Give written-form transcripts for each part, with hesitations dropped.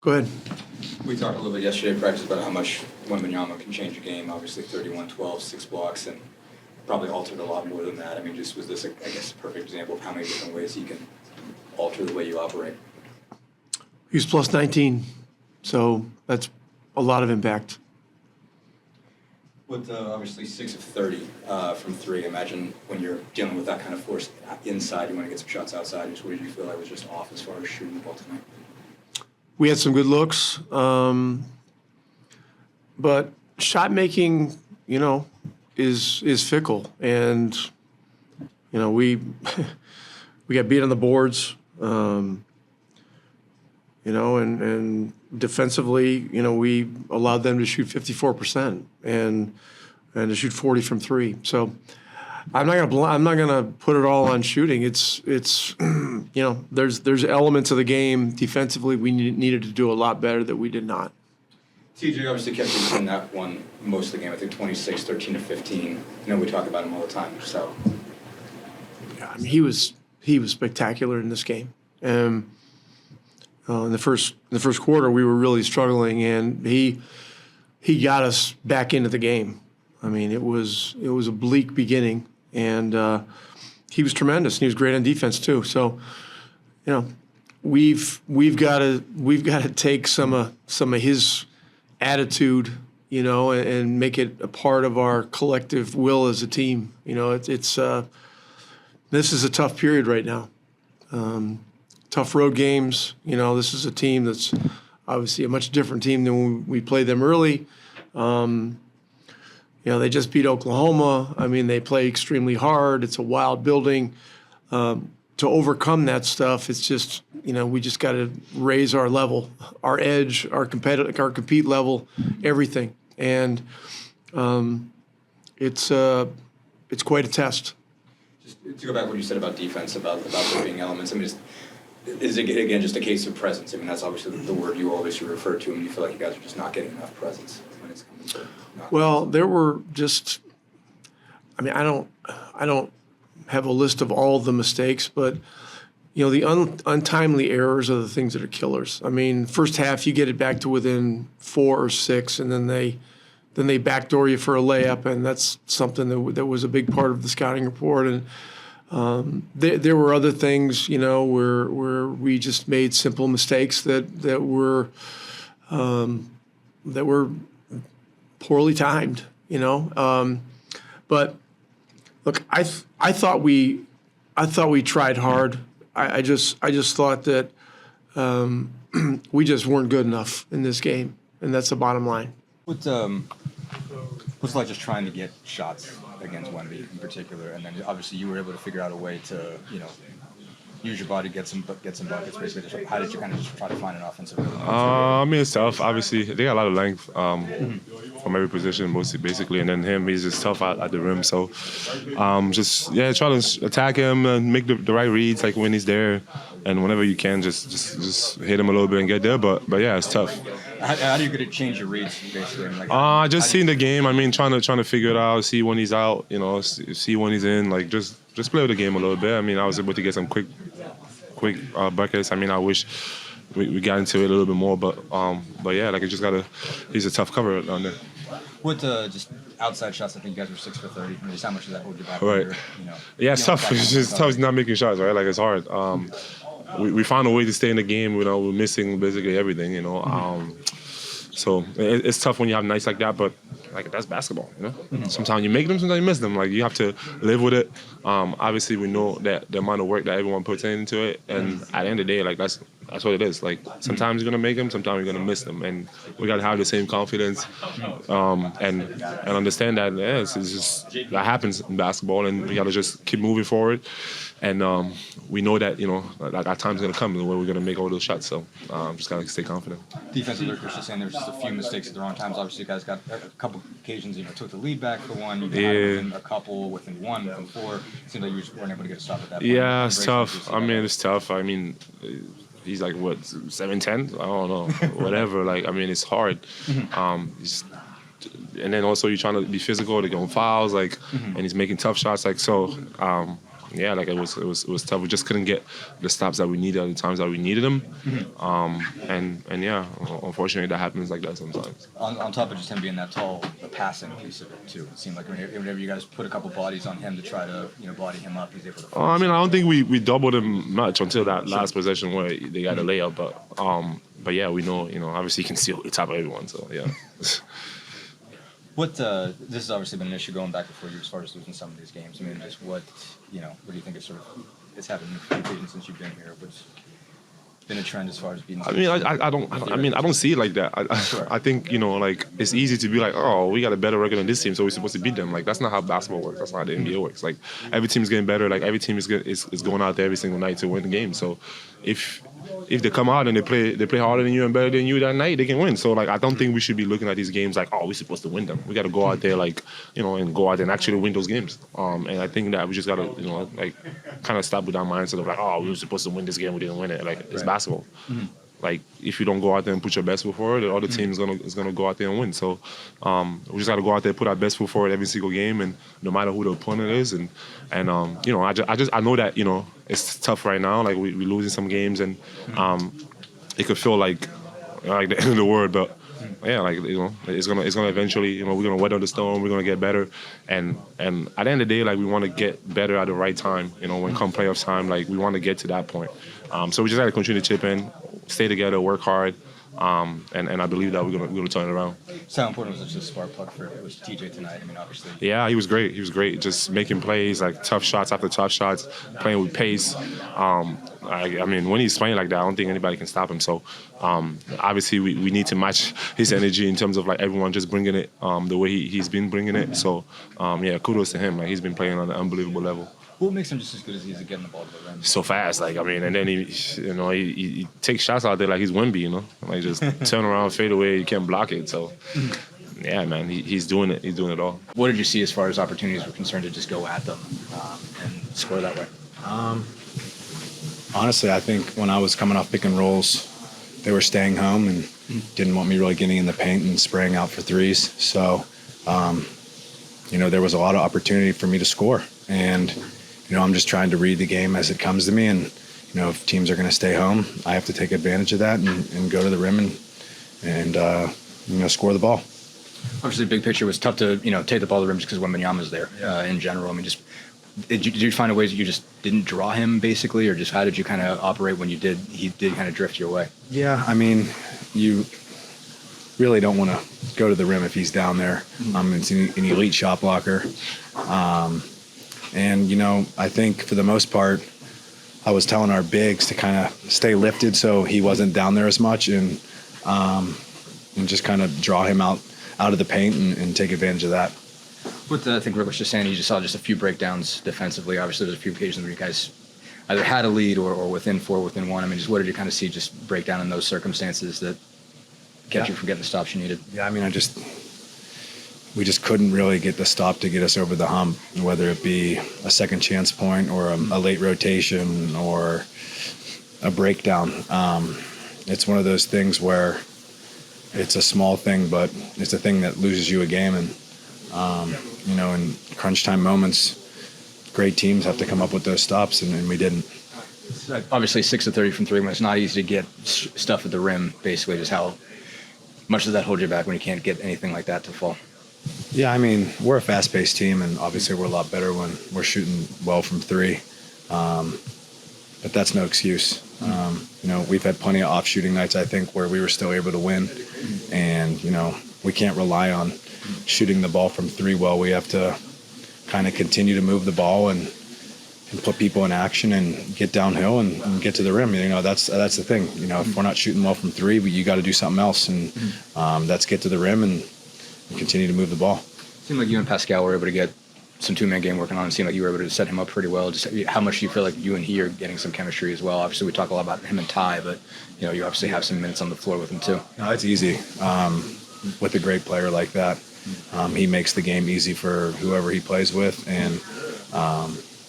Go ahead. We talked a little bit yesterday in practice about how much Wembanyama can change a game. Obviously 31-12, 6 blocks, and probably altered a lot more than that. I mean, just was this, I guess, a perfect example of how many different ways he can alter the way you operate? He was plus 19, so that's a lot of impact. With obviously 6 of 30 from 3, imagine when you're dealing with that kind of force inside, you want to get some shots outside. Just what did you feel like was just off as far as shooting the ball tonight? We had some good looks, but shot making, is fickle, and we got beat on the boards, and defensively, we allowed them to shoot 54% and to shoot 40 from 3. So I'm not gonna put it all on shooting. It's there's elements of the game defensively we needed to do a lot better that we did not. T.J. obviously kept you in that one most of the game. I think 26, 13 to 15. We talk about him all the time. So yeah, I mean, he was spectacular in this game. In the first quarter, we were really struggling, and he got us back into the game. I mean, it was a bleak beginning, and he was tremendous. And he was great on defense too. So, we've got to take some of his attitude, and make it a part of our collective will as a team. This is a tough period right now. Tough road games. This is a team that's obviously a much different team than when we played them early. They just beat Oklahoma. I mean, they play extremely hard. It's a wild building. To overcome that stuff, it's just, we just got to raise our level, our edge, our compete level, everything. And it's quite a test. Just to go back to what you said about defense, about there being elements. I mean, is it, again, just a case of presence? I mean, that's obviously the word you always refer to when you feel like you guys are just not getting enough presence when it's coming to Well, there were just, I mean, I don't have a list of all the mistakes, but the untimely errors are the things that are killers. I mean, first half you get it back to within 4 or 6, and then they backdoor you for a layup, and that's something that was a big part of the scouting report. And there were other things, where we just made simple mistakes that were poorly timed, But look, I thought we tried hard. I just thought that we just weren't good enough in this game, and that's the bottom line. What's it like just trying to get shots against Wemby in particular, and then obviously you were able to figure out a way to use your body, get some buckets. Basically, how did you kind of just try to find an offensive rhythm? I mean, it's tough. Obviously, they got a lot of length from every position, basically, and then he's just tough at the rim. So, try to attack him and make the right reads, like when he's there, and whenever you can, just hit him a little bit and get there. But yeah, it's tough. How do you get to change your reads, basically? Just seeing the game. I mean, trying to figure it out, see when he's out, see when he's in, like just play with the game a little bit. I mean, I was able to get some quick buckets. I mean, I wish we got into it a little bit more, but yeah, like he's a tough cover down there. With just outside shots, I think you guys were 6 for 30. I mean, just how much does that hold you back? Right. Yeah, it's tough. It's just tough not making shots, right? Like, it's hard. We found a way to stay in the game. We're missing basically everything. So it's tough when you have nights like that, but like that's basketball. Sometimes you make them, sometimes you miss them. Like, you have to live with it. Obviously, we know that the amount of work that everyone puts into it, and at the end of the day, like that's what it is. Like, sometimes you're gonna make them, sometimes you're gonna miss them, and we gotta have the same confidence and understand that it's just that happens in basketball, and we gotta just keep moving forward. And we know that that time's gonna come where we're gonna make all those shots. So just gotta stay confident. Defensively, Chris was saying there's just a few mistakes at the wrong times. Obviously, you guys got a couple occasions, took the lead back for one. You got within a couple, within 1, within 4. It seemed like you just weren't able to get a stop at that point. Yeah, it's tough. I mean, it's tough. I mean, he's like, what, 7'10"? I don't know, whatever. Like, I mean, it's hard. And then also you're trying to be physical to go on fouls, like, and he's making tough shots, like, so. yeah, like it was tough. We just couldn't get the stops that we needed at the times that we needed them. And yeah, unfortunately that happens like that sometimes. On top of just him being that tall, the passing piece of it too. It seemed like whenever you guys put a couple bodies on him to try to body him up, he's able to. I mean, I don't think we doubled him much until that last possession where they got a layup, but yeah, we know, obviously he can steal the top of everyone, so yeah. This has obviously been an issue going back before you as far as losing some of these games. I mean, just what do you think it's happened in since you've been here? What's been a trend as far as beating? I mean, I don't see it like that. I think, like it's easy to be like, oh, we got a better record than this team, so we're supposed to beat them. Like that's not how basketball works. That's not how the NBA works. Like every team's getting better. Like every team is going out there every single night to win the game. So if they come out and they play harder than you and better than you that night, they can win. So like I don't think we should be looking at these games like, oh, we're supposed to win them. We got to go out there and go out there and actually win those games. And I think that we just got to like kind of stop with that mindset of like, oh, we were supposed to win this game, we didn't win it. Like it's basketball. Mm-hmm. Like if you don't go out there and put your best foot forward, the other team is gonna go out there and win. So we just got to go out there, put our best foot forward every single game, and no matter who the opponent is, and I know that it's tough right now. Like we're losing some games, and it could feel like the end of the world, but yeah, like it's gonna eventually we're gonna weather the storm. We're gonna get better, and at the end of the day, like we want to get better at the right time. When come playoff time, like we want to get to that point. So we just got to continue to chip in, stay together, work hard, and I believe that we're gonna turn it around. So how important was this spark plug for T.J. tonight? I mean, obviously. Yeah, he was great. He was great. Just making plays, like tough shots after tough shots, playing with pace. I mean, when he's playing like that, I don't think anybody can stop him. So obviously, we need to match his energy in terms of like everyone just bringing it the way he's been bringing it. So yeah, kudos to him. Like he's been playing on an unbelievable level. What makes him just as good as he is at getting the ball to the rim? So fast, like I mean, and then he takes shots out there like he's Wemby, like just turn around, fade away, you can't block it. So yeah, man, he's doing it. He's doing it all. What did you see as far as opportunities were concerned to just go at them and score that way? Honestly, I think when I was coming off pick and rolls, they were staying home and didn't want me really getting in the paint and spraying out for threes. So, there was a lot of opportunity for me to score. And, I'm just trying to read the game as it comes to me. And, if teams are going to stay home, I have to take advantage of that and go to the rim and score the ball. Obviously, the big picture was tough to, take the ball to the rim just because Wembanyama's there in general. I mean, did you find a ways that you just didn't draw him basically, or just how did you kind of operate when he did kind of drift your way? Yeah, I mean, you really don't want to go to the rim if he's down there. It's an elite shot blocker. And, I think for the most part, I was telling our bigs to kind of stay lifted so he wasn't down there as much and just kind of draw him out of the paint and take advantage of that. I think Rick was just saying, you just saw just a few breakdowns defensively. Obviously, there's a few occasions where you guys either had a lead or within 4, within 1. I mean, just what did you kind of see just break down in those circumstances that kept you from getting the stops you needed? Yeah, I mean, we just couldn't really get the stop to get us over the hump, whether it be a second chance point or a late rotation or a breakdown. It's one of those things where it's a small thing, but it's a thing that loses you a game. And, in crunch time moments, great teams have to come up with those stops, and we didn't. Obviously, 6 of 30 from 3, when it's not easy to get stuff at the rim, basically, just how much does that hold you back when you can't get anything like that to fall? Yeah, I mean, we're a fast-paced team, and obviously we're a lot better when we're shooting well from 3. But that's no excuse. We've had plenty of off-shooting nights, I think, where we were still able to win. And, we can't rely on shooting the ball from 3 well. We have to kind of continue to move the ball and put people in action and get downhill and get to the rim. That's the thing. If we're not shooting well from 3, you got to do something else. And that's get to the rim and continue to move the ball. It seemed like you and Pascal were able to get some two-man game working on. It seemed like you were able to set him up pretty well. Just how much do you feel like you and he are getting some chemistry as well? Obviously, we talk a lot about him and Ty, but you obviously have some minutes on the floor with him too. No, it's easy. With a great player like that, he makes the game easy for whoever he plays with, and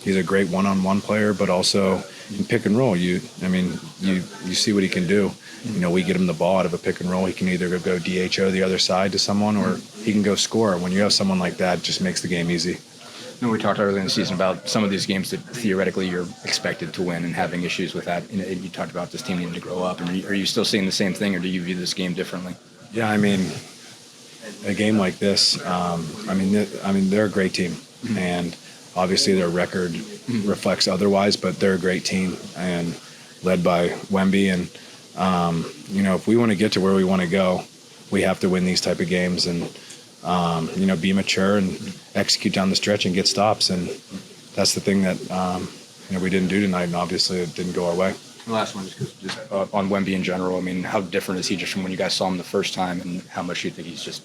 he's a great one-on-one player, but also in pick and roll. You see what he can do. We get him the ball out of a pick and roll. He can either go DHO the other side to someone, or he can go score. When you have someone like that, it just makes the game easy. No, we talked earlier in the season about some of these games that theoretically you're expected to win and having issues with that. You talked about this team needing to grow up. And are you still seeing the same thing, or do you view this game differently? Yeah, I mean, a game like this, they're a great team, and obviously their record reflects otherwise, but they're a great team and led by Wemby. And if we want to get to where we want to go, we have to win these type of games and be mature and execute down the stretch and get stops. And that's the thing that we didn't do tonight, and obviously it didn't go our way. The last one, just on Wemby in general. I mean, how different is he just from when you guys saw him the first time, and how much do you think he's just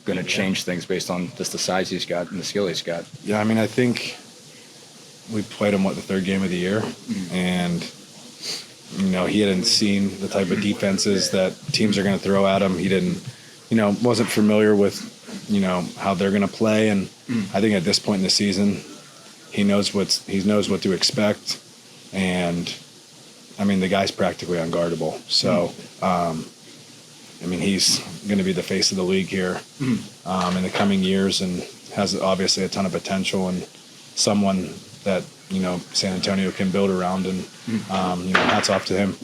going to change things based on just the size he's got and the skill he's got? Yeah, I mean, I think we played him, the third game of the year, and he hadn't seen the type of defenses that teams are going to throw at him. He didn't, wasn't familiar with, how they're going to play, and I think at this point in the season, he knows what to expect, and I mean, the guy's practically unguardable. So, he's going to be the face of the league here in the coming years, and has obviously a ton of potential, and someone that San Antonio can build around, and hats off to him.